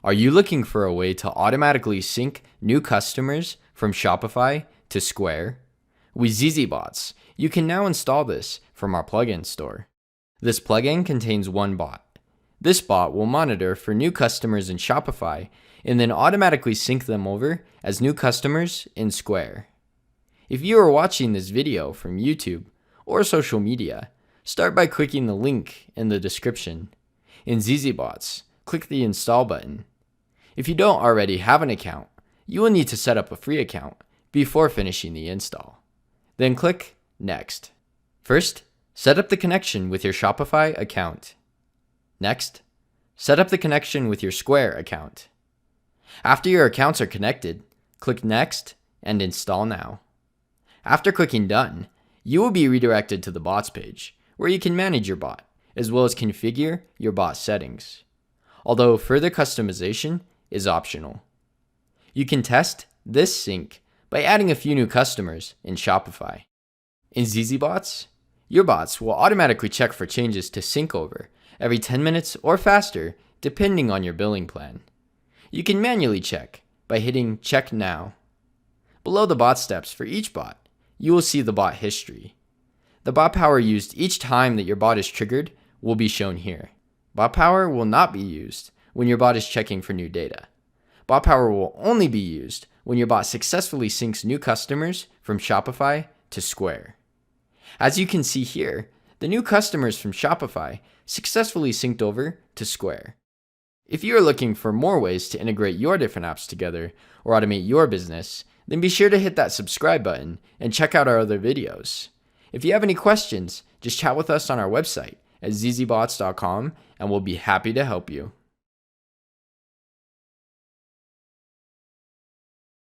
Are you looking for a way to automatically sync new customers from Shopify to Square? With zzBots, you can now install this from our plugin store. This plugin contains one bot. This bot will monitor for new customers in Shopify and then automatically sync them over as new customers in Square. If you are watching this video from YouTube or social media, start by clicking the link in the description. In zzBots, click the install button. If you don't already have an account, you will need to set up a free account before finishing the install. Then click Next. First, set up the connection with your Shopify account. Next, set up the connection with your Square account. After your accounts are connected, click Next and Install Now. After clicking Done, you will be redirected to the Bots page, where you can manage your bot, as well as configure your bot settings. Although further customization is optional. You can test this sync by adding a few new customers in Shopify. In zzBots, your bots will automatically check for changes to sync over every 10 minutes or faster, depending on your billing plan. You can manually check by hitting Check Now. Below the bot steps for each bot, you will see the bot history. The bot power used each time that your bot is triggered will be shown here. Bot power will not be used when your bot is checking for new data. Bot power will only be used when your bot successfully syncs new customers from Shopify to Square. As you can see here, the new customers from Shopify successfully synced over to Square. If you are looking for more ways to integrate your different apps together or automate your business, then be sure to hit that subscribe button and check out our other videos. If you have any questions, just chat with us on our website at zzbots.com and we'll be happy to help you.